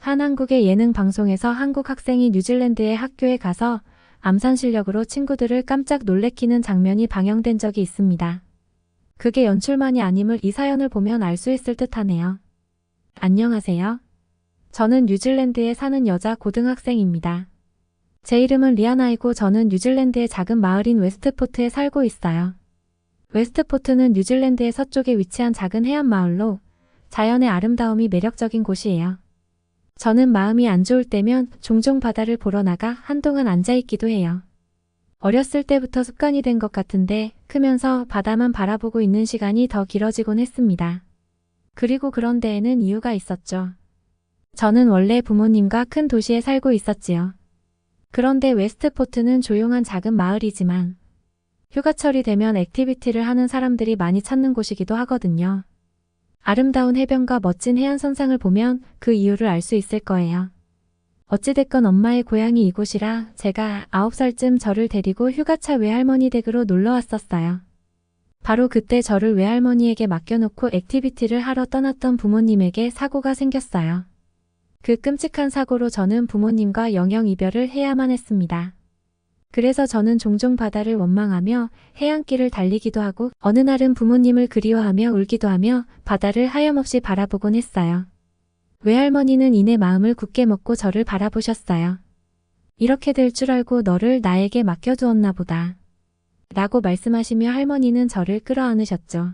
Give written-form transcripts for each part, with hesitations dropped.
한 한국의 예능 방송에서 한국 학생이 뉴질랜드의 학교에 가서 암산 실력으로 친구들을 깜짝 놀래키는 장면이 방영된 적이 있습니다. 그게 연출만이 아님을 이 사연을 보면 알 수 있을 듯하네요. 안녕하세요. 저는 뉴질랜드에 사는 여자 고등학생입니다. 제 이름은 리아나이고 저는 뉴질랜드의 작은 마을인 웨스트포트에 살고 있어요. 웨스트포트는 뉴질랜드의 서쪽에 위치한 작은 해안 마을로 자연의 아름다움이 매력적인 곳이에요. 저는 마음이 안 좋을 때면 종종 바다를 보러 나가 한동안 앉아있기도 해요. 어렸을 때부터 습관이 된 것 같은데 크면서 바다만 바라보고 있는 시간이 더 길어지곤 했습니다. 그리고 그런 데에는 이유가 있었죠. 저는 원래 부모님과 큰 도시에 살고 있었지요. 그런데 웨스트포트는 조용한 작은 마을이지만 휴가철이 되면 액티비티를 하는 사람들이 많이 찾는 곳이기도 하거든요. 아름다운 해변과 멋진 해안 선상을 보면 그 이유를 알 수 있을 거예요. 어찌됐건 엄마의 고향이 이곳이라 제가 9살쯤 저를 데리고 휴가차 외할머니 댁으로 놀러 왔었어요. 바로 그때 저를 외할머니에게 맡겨놓고 액티비티를 하러 떠났던 부모님에게 사고가 생겼어요. 그 끔찍한 사고로 저는 부모님과 영영 이별을 해야만 했습니다. 그래서 저는 종종 바다를 원망하며 해안길을 달리기도 하고 어느 날은 부모님을 그리워하며 울기도 하며 바다를 하염없이 바라보곤 했어요. 외할머니는 이내 마음을 굳게 먹고 저를 바라보셨어요. 이렇게 될 줄 알고 너를 나에게 맡겨두었나 보다. 라고 말씀하시며 할머니는 저를 끌어안으셨죠.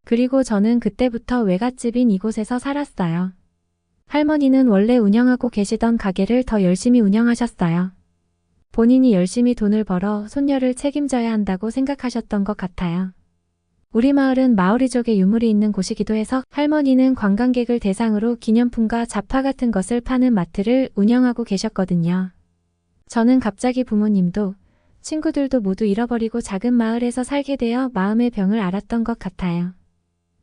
그리고 저는 그때부터 외갓집인 이곳에서 살았어요. 할머니는 원래 운영하고 계시던 가게를 더 열심히 운영하셨어요. 본인이 열심히 돈을 벌어 손녀를 책임져야 한다고 생각하셨던 것 같아요. 우리 마을은 마오리족의 유물이 있는 곳이기도 해서 할머니는 관광객을 대상으로 기념품과 잡화 같은 것을 파는 마트를 운영하고 계셨거든요. 저는 갑자기 부모님도 친구들도 모두 잃어버리고 작은 마을에서 살게 되어 마음의 병을 앓았던 것 같아요.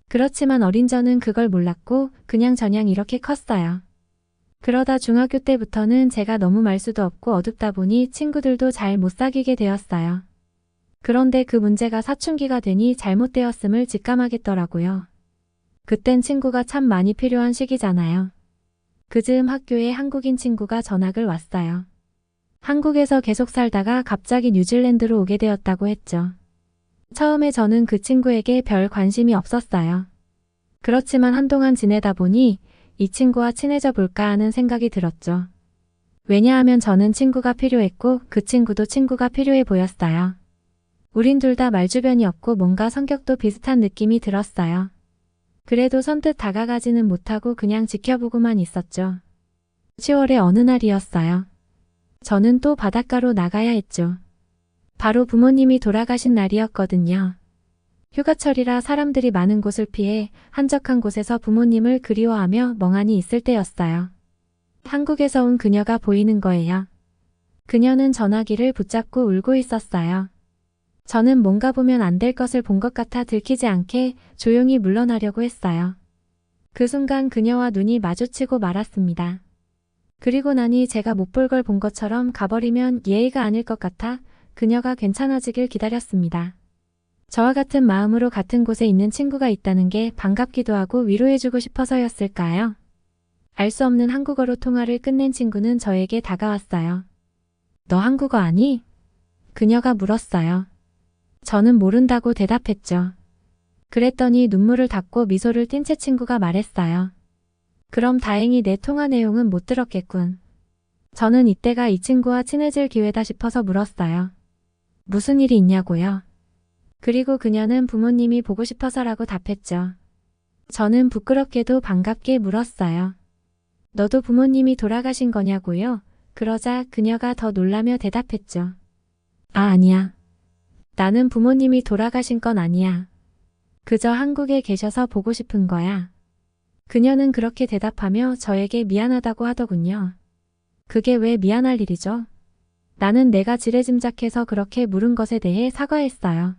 그렇지만 어린 저는 그걸 몰랐고 그냥저냥 이렇게 컸어요. 그러다 중학교 때부터는 제가 너무 말수도 없고 어둡다 보니 친구들도 잘 못 사귀게 되었어요. 그런데 그 문제가 사춘기가 되니 잘못되었음을 직감하겠더라고요. 그땐 친구가 참 많이 필요한 시기잖아요. 그즈음 학교에 한국인 친구가 전학을 왔어요. 한국에서 계속 살다가 갑자기 뉴질랜드로 오게 되었다고 했죠. 처음에 저는 그 친구에게 별 관심이 없었어요. 그렇지만 한동안 지내다 보니 이 친구와 친해져 볼까 하는 생각이 들었죠. 왜냐하면 저는 친구가 필요했고 그 친구도 친구가 필요해 보였어요. 우린 둘 다 말주변이 없고 뭔가 성격도 비슷한 느낌이 들었어요. 그래도 선뜻 다가가지는 못하고 그냥 지켜보고만 있었죠. 10월의 어느 날이었어요. 저는 또 바닷가로 나가야 했죠. 바로 부모님이 돌아가신 날이었거든요. 휴가철이라 사람들이 많은 곳을 피해 한적한 곳에서 부모님을 그리워하며 멍하니 있을 때였어요. 한국에서 온 그녀가 보이는 거예요. 그녀는 전화기를 붙잡고 울고 있었어요. 저는 뭔가 보면 안 될 것을 본 것 같아 들키지 않게 조용히 물러나려고 했어요. 그 순간 그녀와 눈이 마주치고 말았습니다. 그리고 나니 제가 못 볼 걸 본 것처럼 가버리면 예의가 아닐 것 같아 그녀가 괜찮아지길 기다렸습니다. 저와 같은 마음으로 같은 곳에 있는 친구가 있다는 게 반갑기도 하고 위로해주고 싶어서였을까요? 알 수 없는 한국어로 통화를 끝낸 친구는 저에게 다가왔어요. 너 한국어 아니? 그녀가 물었어요. 저는 모른다고 대답했죠. 그랬더니 눈물을 닦고 미소를 띤 채 친구가 말했어요. 그럼 다행히 내 통화 내용은 못 들었겠군. 저는 이때가 이 친구와 친해질 기회다 싶어서 물었어요. 무슨 일이 있냐고요? 그리고 그녀는 부모님이 보고 싶어서라고 답했죠. 저는 부끄럽게도 반갑게 물었어요. 너도 부모님이 돌아가신 거냐고요? 그러자 그녀가 더 놀라며 대답했죠. 아, 아니야. 나는 부모님이 돌아가신 건 아니야. 그저 한국에 계셔서 보고 싶은 거야. 그녀는 그렇게 대답하며 저에게 미안하다고 하더군요. 그게 왜 미안할 일이죠? 나는 내가 지레짐작해서 그렇게 물은 것에 대해 사과했어요.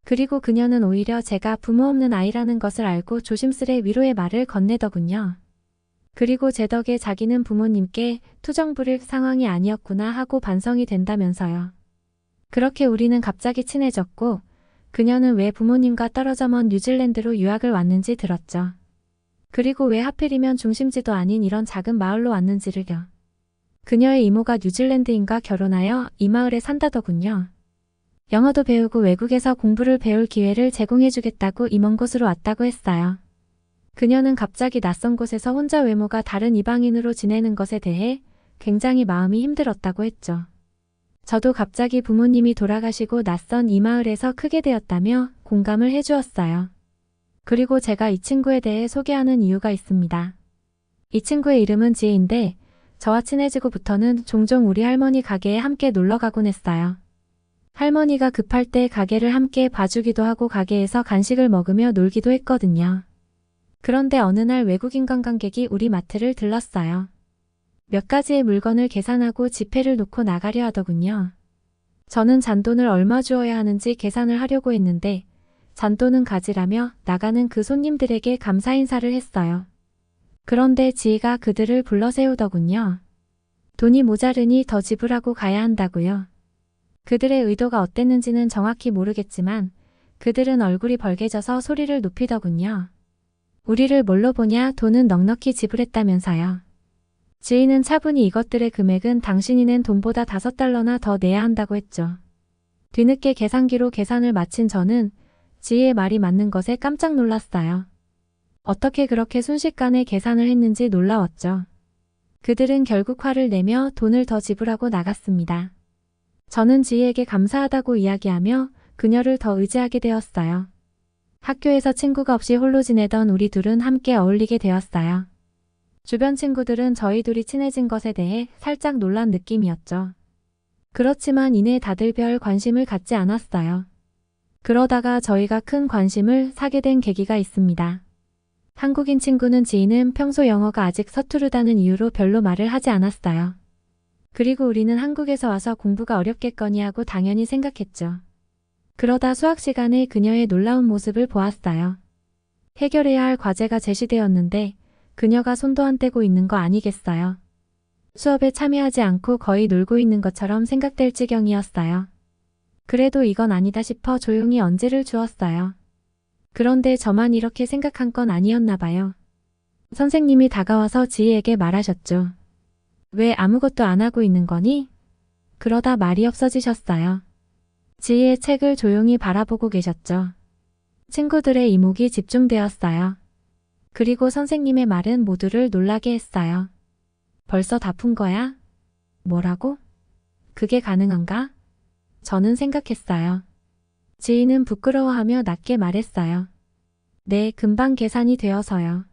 그리고 그녀는 오히려 제가 부모 없는 아이라는 것을 알고 조심스레 위로의 말을 건네더군요. 그리고 제 덕에 자기는 부모님께 투정 부릴 상황이 아니었구나 하고 반성이 된다면서요. 그렇게 우리는 갑자기 친해졌고 그녀는 왜 부모님과 떨어져 먼 뉴질랜드로 유학을 왔는지 들었죠. 그리고 왜 하필이면 중심지도 아닌 이런 작은 마을로 왔는지를요. 그녀의 이모가 뉴질랜드인과 결혼하여 이 마을에 산다더군요. 영어도 배우고 외국에서 공부를 배울 기회를 제공해주겠다고 이 먼 곳으로 왔다고 했어요. 그녀는 갑자기 낯선 곳에서 혼자 외모가 다른 이방인으로 지내는 것에 대해 굉장히 마음이 힘들었다고 했죠. 저도 갑자기 부모님이 돌아가시고 낯선 이 마을에서 크게 되었다며 공감을 해주었어요. 그리고 제가 이 친구에 대해 소개하는 이유가 있습니다. 이 친구의 이름은 지혜인데 저와 친해지고부터는 종종 우리 할머니 가게에 함께 놀러 가곤 했어요. 할머니가 급할 때 가게를 함께 봐주기도 하고 가게에서 간식을 먹으며 놀기도 했거든요. 그런데 어느 날 외국인 관광객이 우리 마트를 들렀어요. 몇 가지의 물건을 계산하고 지폐를 놓고 나가려 하더군요. 저는 잔돈을 얼마 주어야 하는지 계산을 하려고 했는데 잔돈은 가지라며 나가는 그 손님들에게 감사 인사를 했어요. 그런데 지희가 그들을 불러 세우더군요. 돈이 모자르니 더 지불하고 가야 한다고요. 그들의 의도가 어땠는지는 정확히 모르겠지만 그들은 얼굴이 벌개져서 소리를 높이더군요. 우리를 뭘로 보냐, 돈은 넉넉히 지불했다면서요. 지희는 차분히 이것들의 금액은 당신이 낸 돈보다 5달러나 더 내야 한다고 했죠. 뒤늦게 계산기로 계산을 마친 저는 지희의 말이 맞는 것에 깜짝 놀랐어요. 어떻게 그렇게 순식간에 계산을 했는지 놀라웠죠. 그들은 결국 화를 내며 돈을 더 지불하고 나갔습니다. 저는 지희에게 감사하다고 이야기하며 그녀를 더 의지하게 되었어요. 학교에서 친구가 없이 홀로 지내던 우리 둘은 함께 어울리게 되었어요. 주변 친구들은 저희 둘이 친해진 것에 대해 살짝 놀란 느낌이었죠. 그렇지만 이내 다들 별 관심을 갖지 않았어요. 그러다가 저희가 큰 관심을 사게 된 계기가 있습니다. 한국인 친구는 지희는 평소 영어가 아직 서투르다는 이유로 별로 말을 하지 않았어요. 그리고 우리는 한국에서 와서 공부가 어렵겠거니 하고 당연히 생각했죠. 그러다 수학 시간에 그녀의 놀라운 모습을 보았어요. 해결해야 할 과제가 제시되었는데 그녀가 손도 안 떼고 있는 거 아니겠어요? 수업에 참여하지 않고 거의 놀고 있는 것처럼 생각될 지경이었어요. 그래도 이건 아니다 싶어 조용히 언지를 주었어요. 그런데 저만 이렇게 생각한 건 아니었나 봐요. 선생님이 다가와서 지희에게 말하셨죠. 왜 아무것도 안 하고 있는 거니? 그러다 말이 없어지셨어요. 지희의 책을 조용히 바라보고 계셨죠. 친구들의 이목이 집중되었어요. 그리고 선생님의 말은 모두를 놀라게 했어요. 벌써 다 푼 거야? 뭐라고? 그게 가능한가? 저는 생각했어요. 지희는 부끄러워하며 낮게 말했어요. 네, 금방 계산이 되어서요.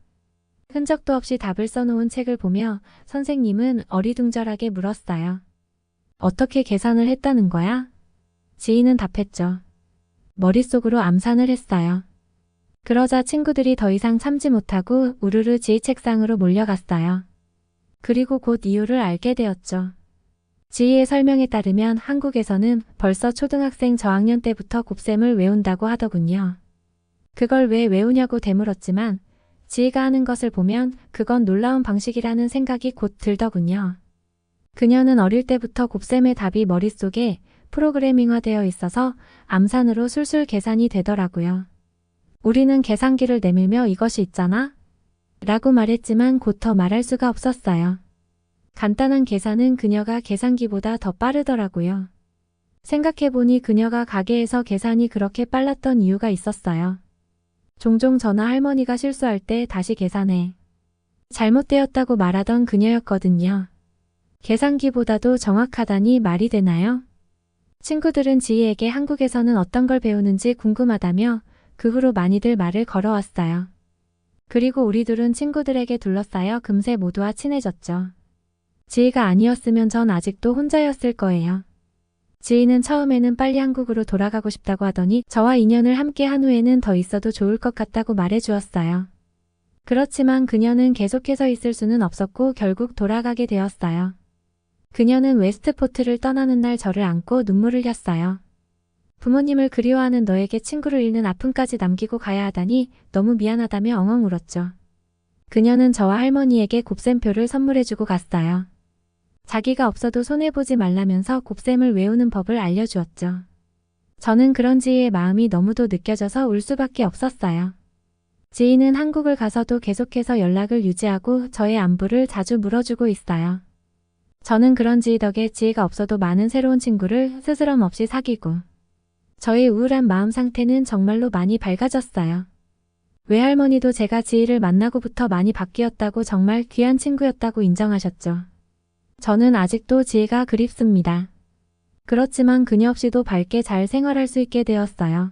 흔적도 없이 답을 써놓은 책을 보며 선생님은 어리둥절하게 물었어요. 어떻게 계산을 했다는 거야? 지희는 답했죠. 머릿속으로 암산을 했어요. 그러자 친구들이 더 이상 참지 못하고 우르르 지희 책상으로 몰려갔어요. 그리고 곧 이유를 알게 되었죠. 지희의 설명에 따르면 한국에서는 벌써 초등학생 저학년 때부터 곱셈을 외운다고 하더군요. 그걸 왜 외우냐고 되물었지만 지희가 하는 것을 보면 그건 놀라운 방식이라는 생각이 곧 들더군요. 그녀는 어릴 때부터 곱셈의 답이 머릿속에 프로그래밍화되어 있어서 암산으로 술술 계산이 되더라고요. 우리는 계산기를 내밀며 이것이 있잖아? 라고 말했지만 곧 더 말할 수가 없었어요. 간단한 계산은 그녀가 계산기보다 더 빠르더라고요. 생각해보니 그녀가 가게에서 계산이 그렇게 빨랐던 이유가 있었어요. 종종 저나 할머니가 실수할 때 다시 계산해. 잘못되었다고 말하던 그녀였거든요. 계산기보다도 정확하다니 말이 되나요? 친구들은 지희에게 한국에서는 어떤 걸 배우는지 궁금하다며 그 후로 많이들 말을 걸어왔어요. 그리고 우리 둘은 친구들에게 둘러싸여 금세 모두와 친해졌죠. 지희가 아니었으면 전 아직도 혼자였을 거예요. 지희는 처음에는 빨리 한국으로 돌아가고 싶다고 하더니 저와 인연을 함께 한 후에는 더 있어도 좋을 것 같다고 말해주었어요. 그렇지만 그녀는 계속해서 있을 수는 없었고 결국 돌아가게 되었어요. 그녀는 웨스트포트를 떠나는 날 저를 안고 눈물을 흘렸어요. 부모님을 그리워하는 너에게 친구를 잃는 아픔까지 남기고 가야 하다니 너무 미안하다며 엉엉 울었죠. 그녀는 저와 할머니에게 곱셈표를 선물해주고 갔어요. 자기가 없어도 손해보지 말라면서 곱셈을 외우는 법을 알려주었죠. 저는 그런 지혜의 마음이 너무도 느껴져서 울 수밖에 없었어요. 지희는 한국을 가서도 계속해서 연락을 유지하고 저의 안부를 자주 물어주고 있어요. 저는 그런 지희 덕에 지희가 없어도 많은 새로운 친구를 스스럼 없이 사귀고 저의 우울한 마음 상태는 정말로 많이 밝아졌어요. 외할머니도 제가 지희를 만나고부터 많이 바뀌었다고 정말 귀한 친구였다고 인정하셨죠. 저는 아직도 지희가 그립습니다. 그렇지만 그녀 없이도 밝게 잘 생활할 수 있게 되었어요.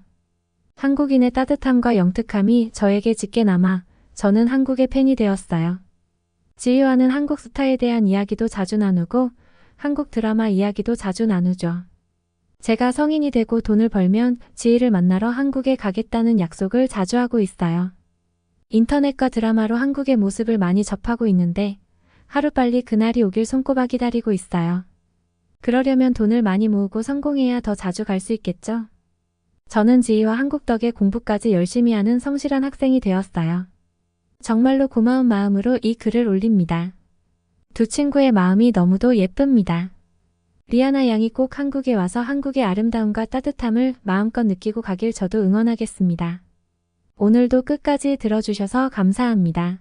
한국인의 따뜻함과 영특함이 저에게 짙게 남아 저는 한국의 팬이 되었어요. 지희와는 한국 스타에 대한 이야기도 자주 나누고 한국 드라마 이야기도 자주 나누죠. 제가 성인이 되고 돈을 벌면 지희를 만나러 한국에 가겠다는 약속을 자주 하고 있어요. 인터넷과 드라마로 한국의 모습을 많이 접하고 있는데 하루빨리 그날이 오길 손꼽아 기다리고 있어요. 그러려면 돈을 많이 모으고 성공해야 더 자주 갈 수 있겠죠? 저는 지희와 한국 덕에 공부까지 열심히 하는 성실한 학생이 되었어요. 정말로 고마운 마음으로 이 글을 올립니다. 두 친구의 마음이 너무도 예쁩니다. 리아나 양이 꼭 한국에 와서 한국의 아름다움과 따뜻함을 마음껏 느끼고 가길 저도 응원하겠습니다. 오늘도 끝까지 들어주셔서 감사합니다.